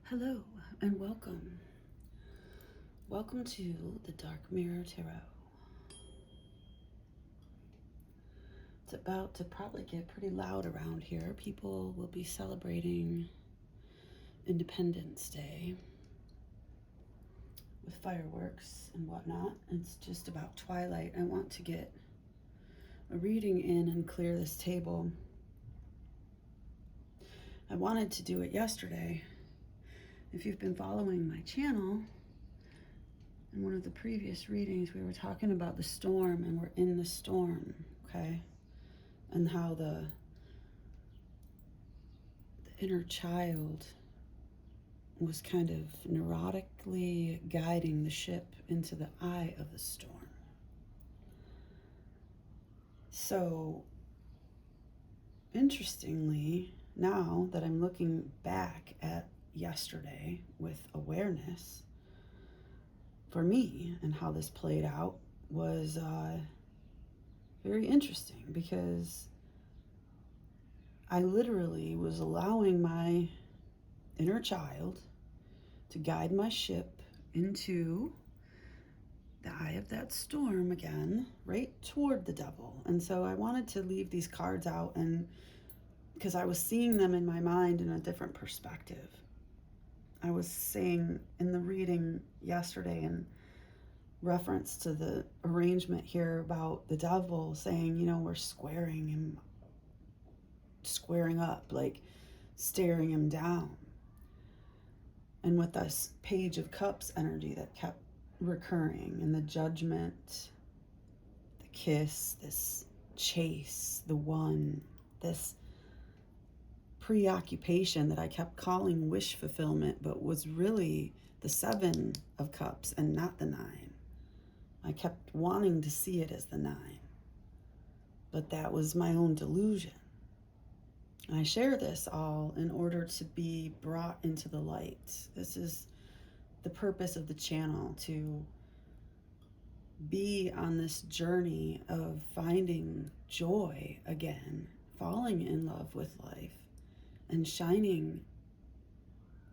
Hello and welcome. Welcome to the Dark Mirror Tarot. It's about to probably get pretty loud around here. People will be celebrating Independence Day with fireworks and whatnot. It's just about twilight. I want to get a reading in and clear this table. I wanted to do it yesterday. If you've been following my channel, in one of the previous readings, we were talking about the storm, and we're in the storm, okay? And how the inner child was kind of neurotically guiding the ship into the eye of the storm. So, interestingly, now that I'm looking back at yesterday with awareness, for me and how this played out was very interesting, because I literally was allowing my inner child to guide my ship into the eye of that storm again, right toward the devil. And so I wanted to leave these cards out, and because I was seeing them in my mind in a different perspective. I was saying in the reading yesterday, in reference to the arrangement here, about the devil saying, we're squaring him, squaring up, like staring him down. And with this Page of Cups energy that kept recurring, and the judgment, the kiss, this chase, the one, this preoccupation that I kept calling wish fulfillment, but was really the Seven of Cups and not the Nine. I kept wanting to see it as the Nine, but that was my own delusion. And I share this all in order to be brought into the light. This is the purpose of the channel, to be on this journey of finding joy again, falling in love with life, and shining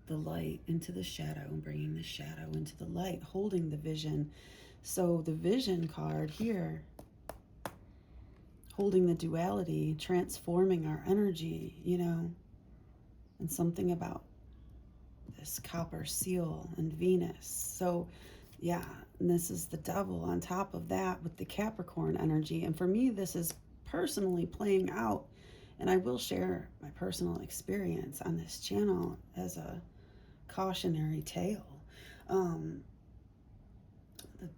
the light into the shadow and bringing the shadow into the light, holding the vision. So the vision card here, holding the duality, transforming our energy, and something about this copper seal and Venus. So yeah, and this is the devil on top of that with the Capricorn energy. And for me, this is personally playing out, and I will share my personal experience on this channel as a cautionary tale. The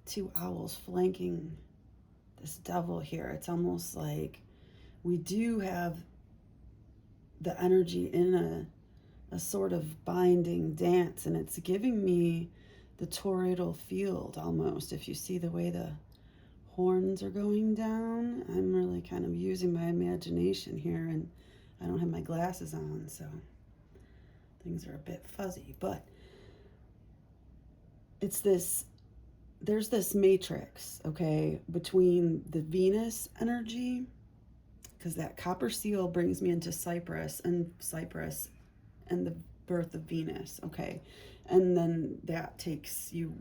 two owls flanking this devil here, it's almost like we do have the energy in a sort of binding dance, and it's giving me the toroidal field almost. If you see the way the horns are going down, I'm really kind of using my imagination here, and I don't have my glasses on, so things are a bit fuzzy, but it's this, there's this matrix, okay, between the Venus energy, because that copper seal brings me into Cyprus and the birth of Venus, okay, and then that takes you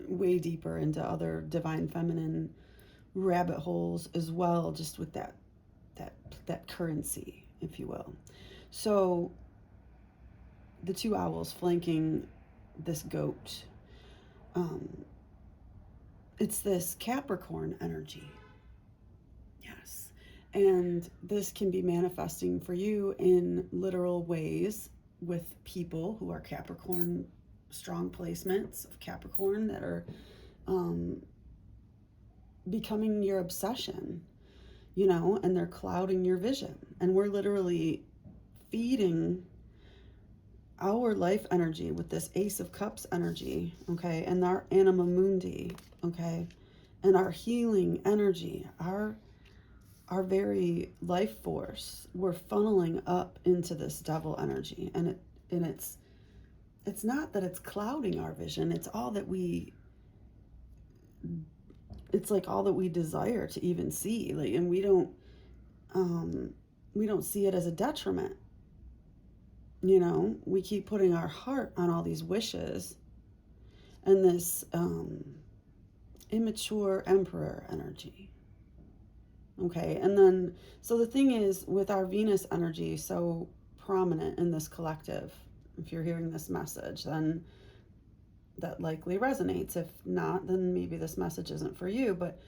way deeper into other divine feminine rabbit holes as well, just with that currency, if you will. So the two owls flanking this goat, it's this Capricorn energy. Yes. And this can be manifesting for you in literal ways with people who are Capricorn, strong placements of Capricorn that are becoming your obsession, and they're clouding your vision. And we're literally feeding our life energy with this Ace of Cups energy, okay, and our Anima Mundi, okay, and our healing energy, our very life force, we're funneling up into this devil energy. And it's not that it's clouding our vision, it's all that it's like all that we desire to even see, like, and we don't see it as a detriment. you know, we keep putting our heart on all these wishes and this immature emperor energy. Okay, and then, so the thing is, with our Venus energy so prominent in this collective, if you're hearing this message, then that likely resonates. If not, then maybe this message isn't for you. But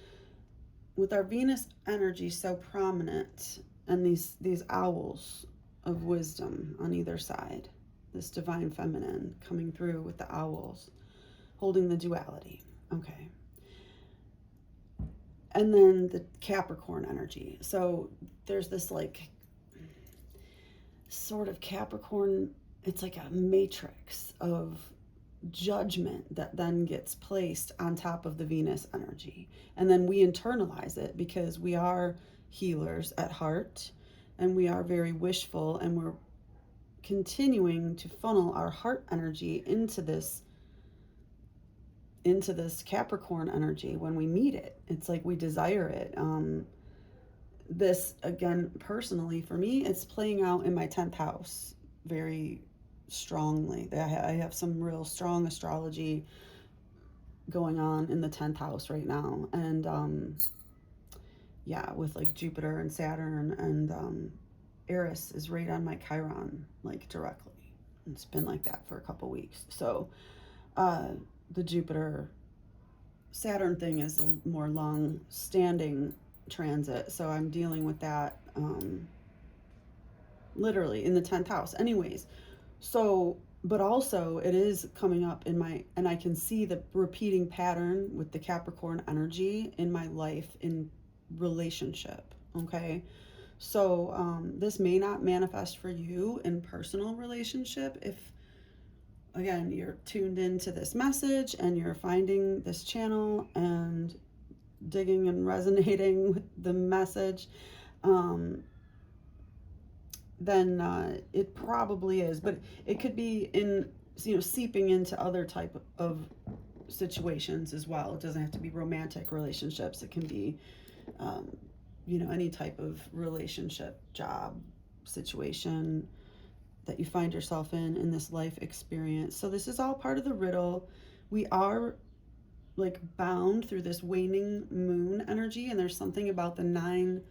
with our Venus energy so prominent, and these owls of wisdom on either side, this divine feminine coming through with the owls, holding the duality. Okay. And then the Capricorn energy. So there's this like sort of Capricorn, it's like a matrix of judgment that then gets placed on top of the Venus energy. And then we internalize it because we are healers at heart and we are very wishful, and we're continuing to funnel our heart energy into this Capricorn energy. When we meet it, it's like we desire it. This, again, personally for me, it's playing out in my 10th house very strongly. I have some real strong astrology going on in the 10th house right now. And yeah, with like Jupiter and Saturn, and Eris is right on my Chiron, like directly. It's been like that for a couple weeks. So the Jupiter Saturn thing is a more long standing transit, so I'm dealing with that literally in the 10th house anyways. So, but also it is coming up in my, and I can see the repeating pattern with the Capricorn energy in my life in relationship. Okay, so this may not manifest for you in personal relationship. If, again, you're tuned into this message and you're finding this channel and digging and resonating with the message, then it probably is. But it could be in, you know, seeping into other type of situations as well. It doesn't have to be romantic relationships. It can be, you know, any type of relationship, job situation that you find yourself in this life experience. So this is all part of the riddle. We are like bound through this waning moon energy, and there's something about the 9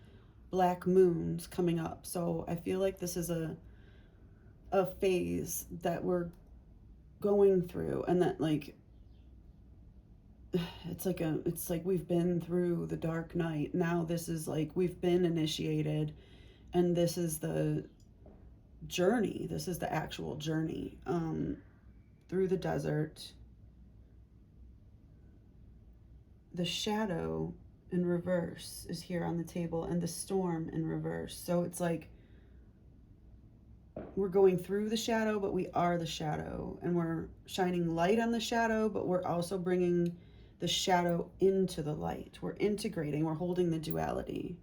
black moons coming up. So I feel like this is a phase that we're going through, and that like it's like we've been through the dark night. Now this is like we've been initiated, and this is the journey. This is the actual journey through the desert. The shadow in reverse is here on the table, and the storm in reverse. So it's like we're going through the shadow, but we are the shadow, and we're shining light on the shadow, but we're also bringing the shadow into the light. We're integrating, we're holding the duality.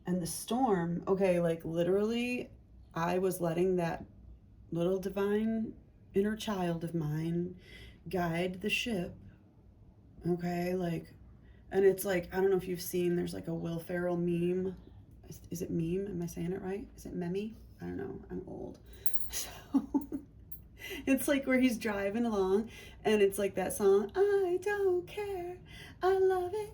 And the storm, okay, like literally, I was letting that little divine inner child of mine guide the ship. Okay, like, and it's like, I don't know if you've seen, there's like a Will Ferrell meme. Is it meme? Am I saying it right? Is it meme? I don't know. I'm old. So it's like where he's driving along, and it's like that song, I don't care, I love it,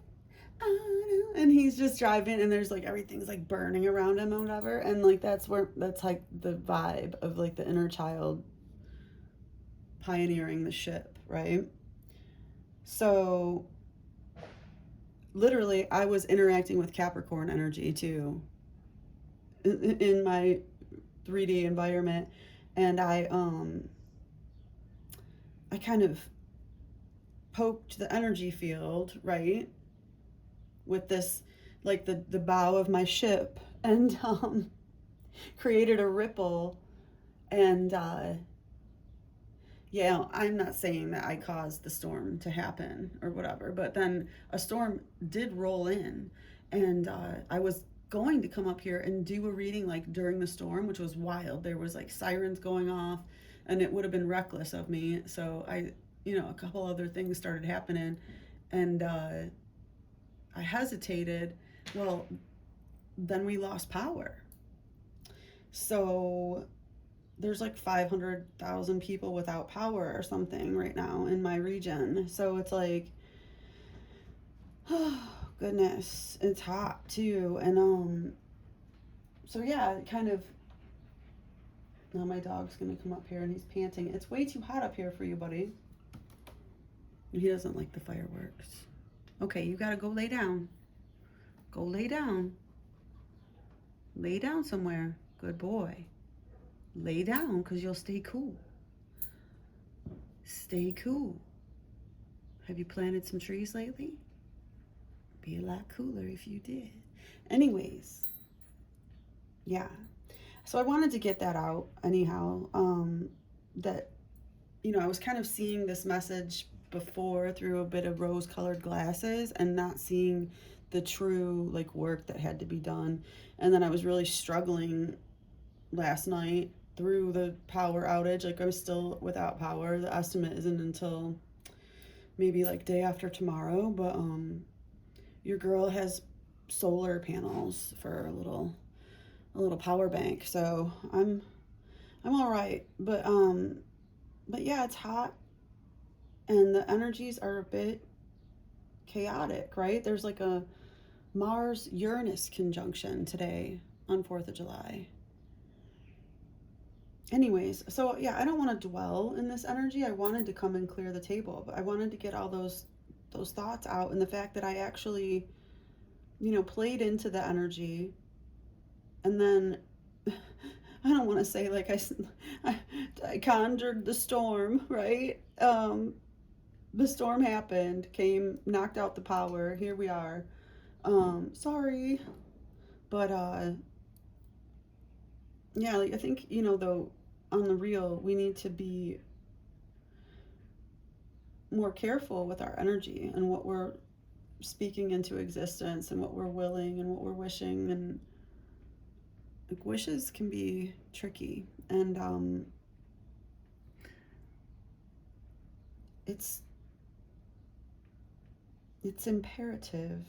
and he's just driving, and there's like everything's like burning around him and whatever, and like that's like the vibe of like the inner child pioneering the ship, right? So literally I was interacting with Capricorn energy too in my 3D environment, and I kind of poked the energy field, right, with this, like the bow of my ship, and created a ripple. And yeah, I'm not saying that I caused the storm to happen or whatever, but then a storm did roll in, and I was going to come up here and do a reading like during the storm, which was wild. There was like sirens going off, and it would have been reckless of me. So I, you know, a couple other things started happening, and I hesitated. Well, then we lost power. So there's like 500,000 people without power or something right now in my region. So it's like, oh goodness, it's hot too. And so yeah, it kind of, now my dog's gonna come up here and he's panting. It's way too hot up here for you, buddy. He doesn't like the fireworks. Okay, you gotta go lay down. Go lay down. Lay down somewhere. Good boy. Lay down because you'll stay cool. Stay cool. Have you planted some trees lately? Be a lot cooler if you did. Anyways, yeah. So I wanted to get that out anyhow. That, you know, I was kind of seeing this message before through a bit of rose-colored glasses and not seeing the true like work that had to be done. And then I was really struggling last night through the power outage. Like I was still without power. The estimate isn't until maybe like day after tomorrow, but your girl has solar panels for a little power bank, so I'm all right. But yeah, it's hot and the energies are a bit chaotic, right? There's like a Mars Uranus conjunction today on 4th of July. Anyways, so yeah, I don't want to dwell in this energy. I wanted to come and clear the table, but I wanted to get all those thoughts out, and the fact that I actually, you know, played into the energy. And then I don't want to say like I conjured the storm, right? The storm happened, came, knocked out the power. Here we are. Sorry, but yeah, like I think, you know, though, on the real, we need to be more careful with our energy and what we're speaking into existence and what we're willing and what we're wishing. And like wishes can be tricky, and it's imperative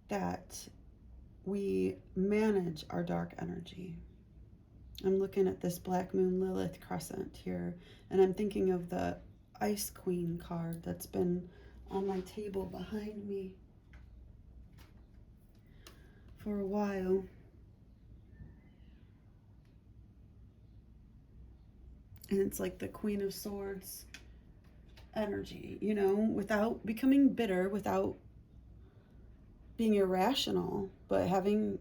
that we manage our dark energy. I'm looking at this Black Moon Lilith crescent here, and I'm thinking of the Ice Queen card that's been on my table behind me for a while. And it's like the Queen of Swords energy, you know, without becoming bitter, without being irrational, but having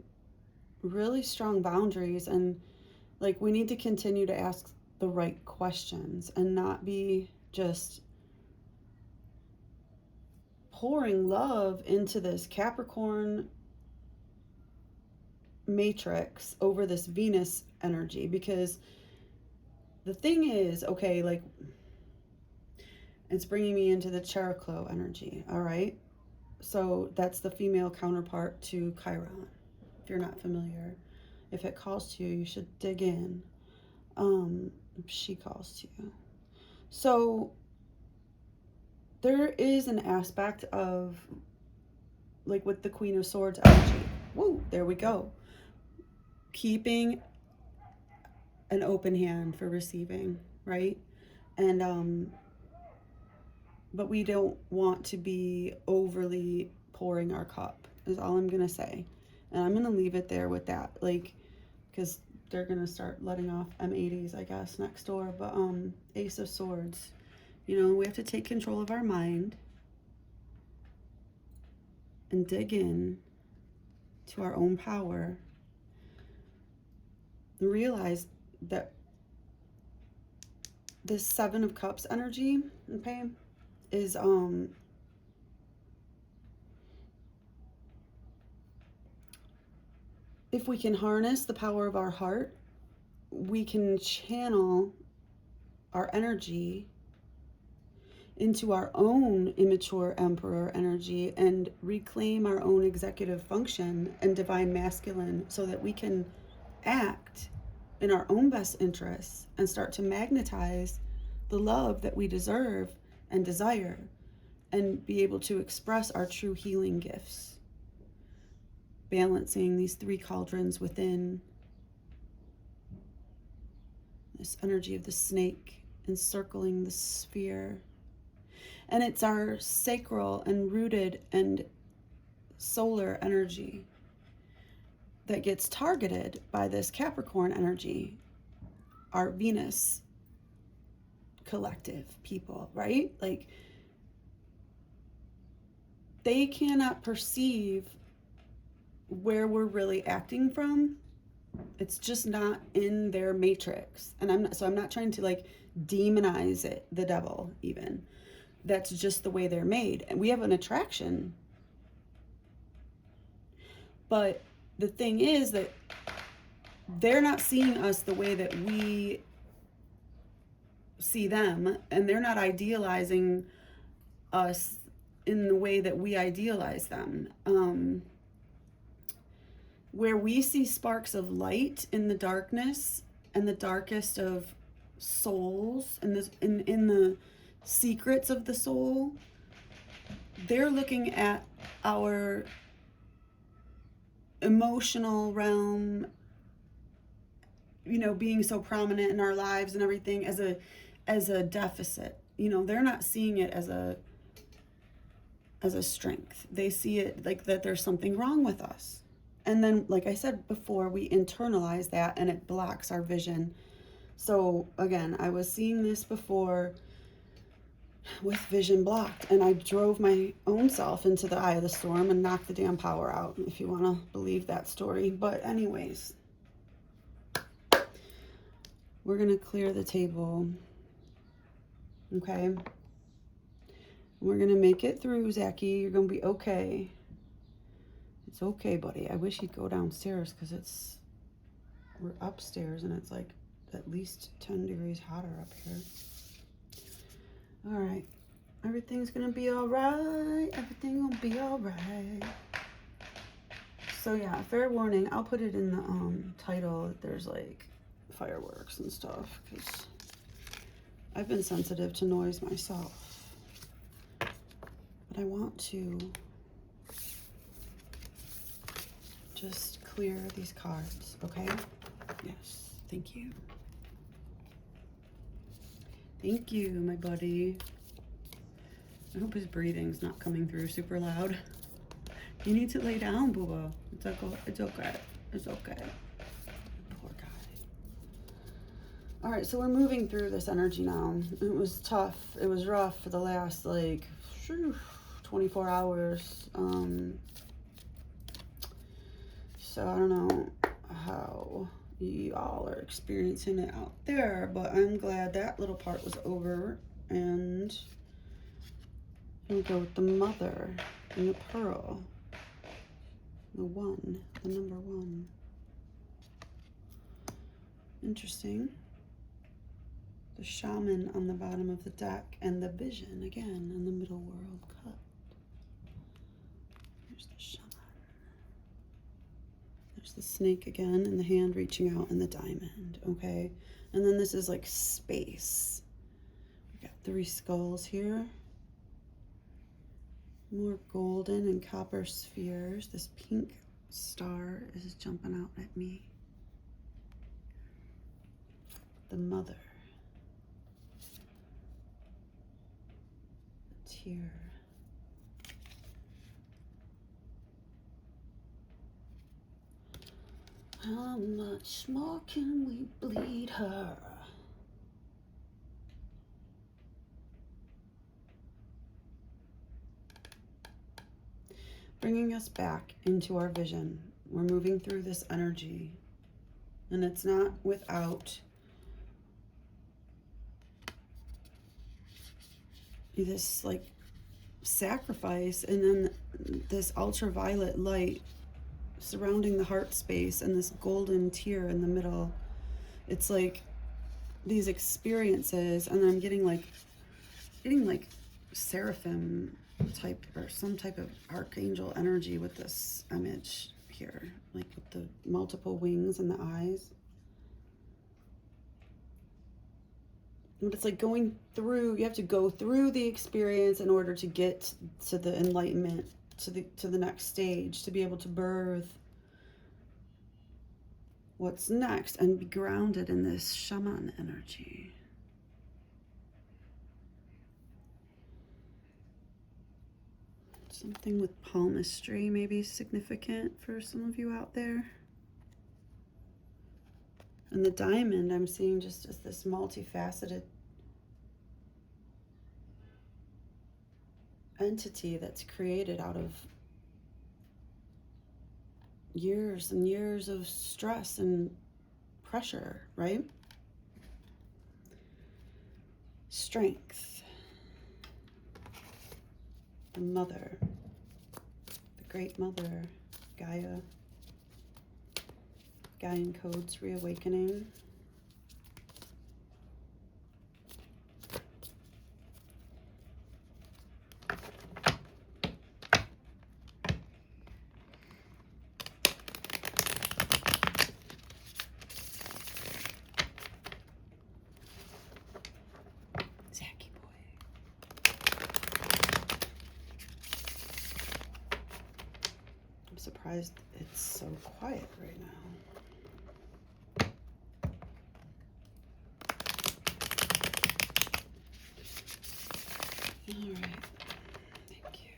really strong boundaries. And like we need to continue to ask the right questions and not be just pouring love into this Capricorn matrix over this Venus energy. Because the thing is, okay, like it's bringing me into the Cheroklo energy, all right? So that's the female counterpart to Chiron. If you're not familiar, if it calls to you, you should dig in. She calls to you. So there is an aspect of, like with the Queen of Swords energy, woo, there we go, keeping an open hand for receiving, right? And but we don't want to be overly pouring our cup, is all I'm gonna say. And I'm gonna leave it there with that, like, because they're gonna start letting off M80s, I guess, next door. But Ace of Swords, you know, we have to take control of our mind and dig in to our own power and realize that this Seven of Cups energy, okay, is if we can harness the power of our heart, we can channel our energy into our own immature emperor energy and reclaim our own executive function and divine masculine, so that we can act in our own best interests and start to magnetize the love that we deserve and desire, and be able to express our true healing gifts. balancing these 3 cauldrons within this energy of the snake encircling the sphere. And it's our sacral and rooted and solar energy that gets targeted by this Capricorn energy, our Venus collective people, right? Like, they cannot perceive where we're really acting from. It's just not in their matrix. And I'm not trying to like demonize it, the devil even. That's just the way they're made. And we have an attraction. But the thing is that they're not seeing us the way that we see them, and they're not idealizing us in the way that we idealize them. Where we see sparks of light in the darkness and the darkest of souls and in the secrets of the soul, they're looking at our emotional realm, you know, being so prominent in our lives and everything as a deficit. You know, they're not seeing it as a strength. They see it like that there's something wrong with us. And then, like I said before, we internalize that and it blocks our vision. So again, I was seeing this before with vision blocked, and I drove my own self into the eye of the storm and knocked the damn power out, if you want to believe that story. But anyways, we're going to clear the table. Okay? We're going to make it through, Zachy. You're going to be okay. It's okay, buddy. I wish he'd go downstairs because we're upstairs and it's like at least 10 degrees hotter up here. All right. Everything's going to be all right. Everything will be all right. So yeah, fair warning. I'll put it in the title that there's like fireworks and stuff because I've been sensitive to noise myself. But I want to just clear these cards, okay? Yes, thank you. Thank you, my buddy. I hope his breathing's not coming through super loud. You need to lay down, boo-boo. It's okay. It's okay. It's okay. Poor guy. All right, so we're moving through this energy now. It was tough. It was rough for the last, like, 24 hours. So I don't know how you all are experiencing it out there, but I'm glad that little part was over. And we'll go with the mother and the pearl. The one, the number 1. Interesting. The shaman on the bottom of the deck and the vision again in the middle world cut. There's the shaman. There's the snake again and the hand reaching out and the diamond, okay? And then this is like space. We got 3 skulls here. More golden and copper spheres. This pink star is jumping out at me. The mother. The tear. How much more can we bleed her? Bringing us back into our vision. We're moving through this energy, and it's not without this like sacrifice, and then this ultraviolet light surrounding the heart space and this golden tear in the middle. It's like these experiences, and I'm getting like seraphim type or some type of archangel energy with this image here, like with the multiple wings and the eyes. But it's like going through, you have to go through the experience in order to get to the enlightenment to the next stage, to be able to birth what's next and be grounded in this shaman energy. Something with palmistry maybe significant for some of you out there. And the diamond I'm seeing just as this multifaceted entity that's created out of years and years of stress and pressure, right? Strength. The mother. The great mother. Gaia. Gaian codes reawakening. Surprised it's so quiet right now. All right, thank you.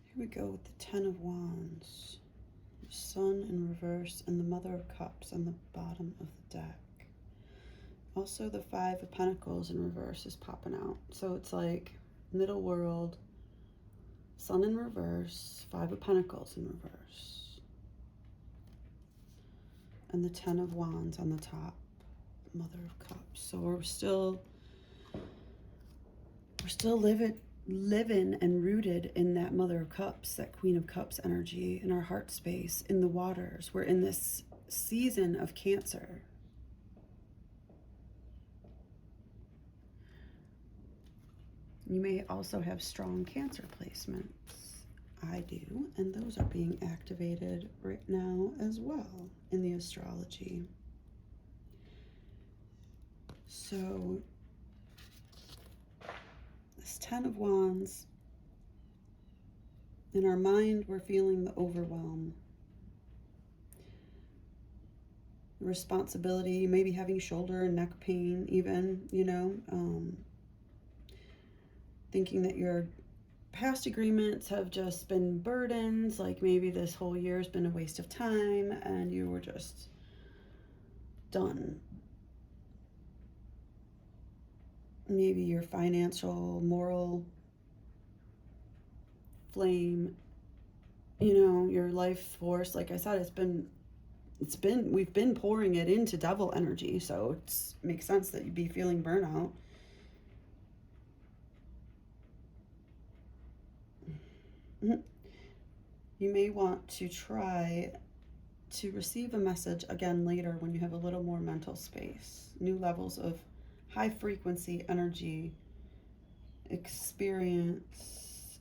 Here we go with the Ten of Wands, the Sun in reverse, and the Mother of Cups on the bottom of the deck. Also, the Five of Pentacles in reverse is popping out. So it's like middle world, Sun in reverse, Five of Pentacles in reverse, and the Ten of Wands on the top, Mother of Cups. So we're still living and rooted in that Mother of Cups, that Queen of Cups energy in our heart space, in the waters. We're in this season of Cancer. You may also have strong Cancer placements. I do, and those are being activated right now as well in the astrology. So this Ten of Wands, in our mind, we're feeling the overwhelm, the responsibility. You may be having shoulder and neck pain even, thinking that your past agreements have just been burdens, like maybe this whole year has been a waste of time and you were just done. Maybe your financial, moral flame, your life force, like I said, we've been pouring it into devil energy, so it makes sense that you'd be feeling burnout. You may want to try to receive a message again later when you have a little more mental space. New levels of high frequency energy experience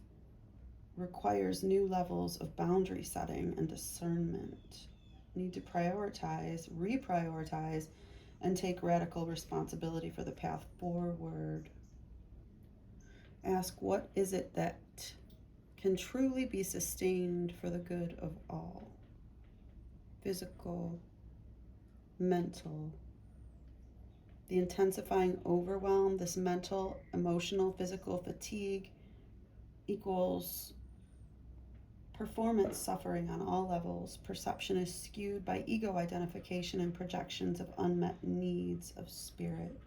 requires new levels of boundary setting and discernment. You need to prioritize, reprioritize, and take radical responsibility for the path forward. Ask, what is it that can truly be sustained for the good of all? Physical, mental. The intensifying overwhelm, this mental, emotional, physical fatigue equals performance suffering on all levels. Perception is skewed by ego identification and projections of unmet needs of spirit.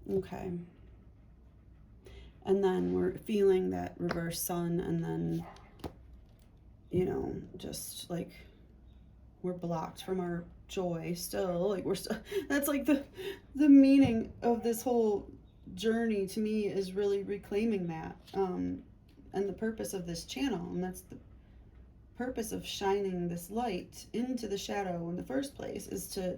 Okay. And then we're feeling that reverse sun, and then, just like we're blocked from our joy still. Like that's like the meaning of this whole journey to me, is really reclaiming that. And the purpose of this channel, and that's the purpose of shining this light into the shadow in the first place, is to,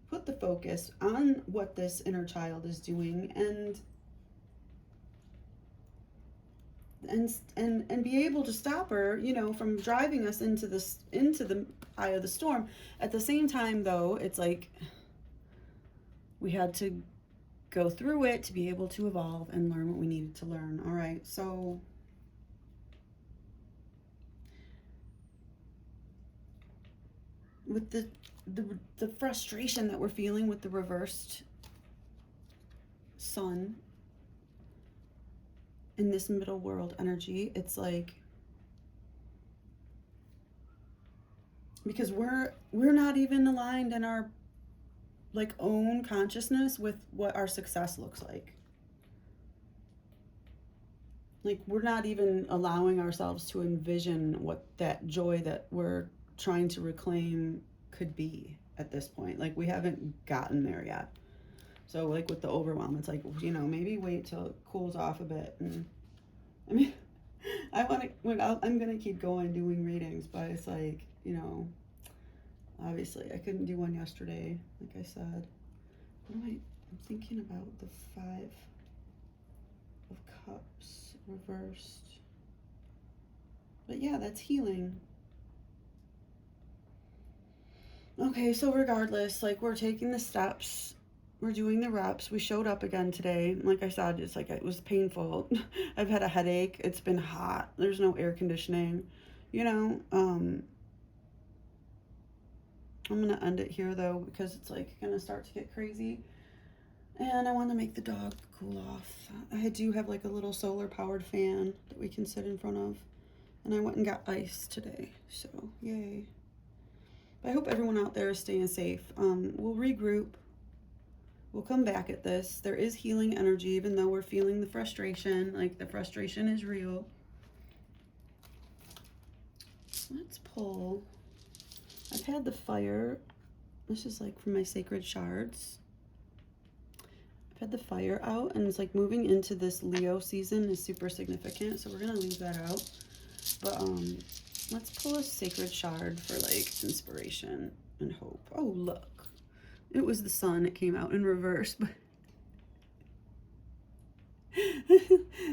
put the focus on what this inner child is doing and and be able to stop her, you know, from driving us into the eye of the storm. At the same time, though, it's like we had to go through it to be able to evolve and learn what we needed to learn. All right, so with the frustration that we're feeling with the reversed sun in this middle world energy, it's like, because we're not even aligned in our like own consciousness with what our success looks like. Like, we're not even allowing ourselves to envision what that joy that we're trying to reclaim could be at this point. Like, we haven't gotten there yet. So like with the overwhelm, it's like, you know, maybe wait till it cools off a bit. And I mean, I'm gonna keep going doing readings, but it's like, you know, obviously I couldn't do one yesterday, like I said. I'm thinking about the 5 of Cups reversed. But yeah, that's healing. Okay, so regardless, like, we're taking the steps. We're doing the reps. We showed up again today. Like I said, it's like, it was painful. I've had a headache. It's been hot. There's no air conditioning, you know. I'm gonna end it here though, because it's like gonna start to get crazy, and I want to make the dog cool off. I do have like a little solar powered fan that we can sit in front of, and I went and got ice today, so yay. But I hope everyone out there is staying safe. We'll regroup. We'll come back at this. There is healing energy, even though we're feeling the frustration. Like, the frustration is real. Let's pull. I've had the fire. This is like from my sacred shards. I've had the fire out, and it's like moving into this Leo season is super significant. So we're going to leave that out. But let's pull a sacred shard for like inspiration and hope. Oh, look. It was the sun. It came out in reverse, but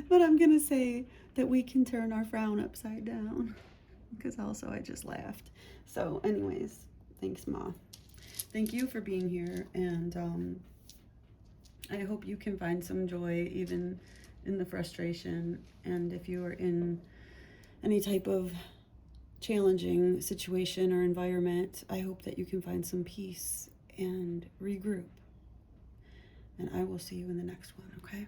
but I'm gonna say that we can turn our frown upside down, because also I just laughed. So anyways, thanks, Ma. Thank you for being here, and I hope you can find some joy even in the frustration. And if you are in any type of challenging situation or environment, I hope that you can find some peace and regroup. And I will see you in the next one, okay?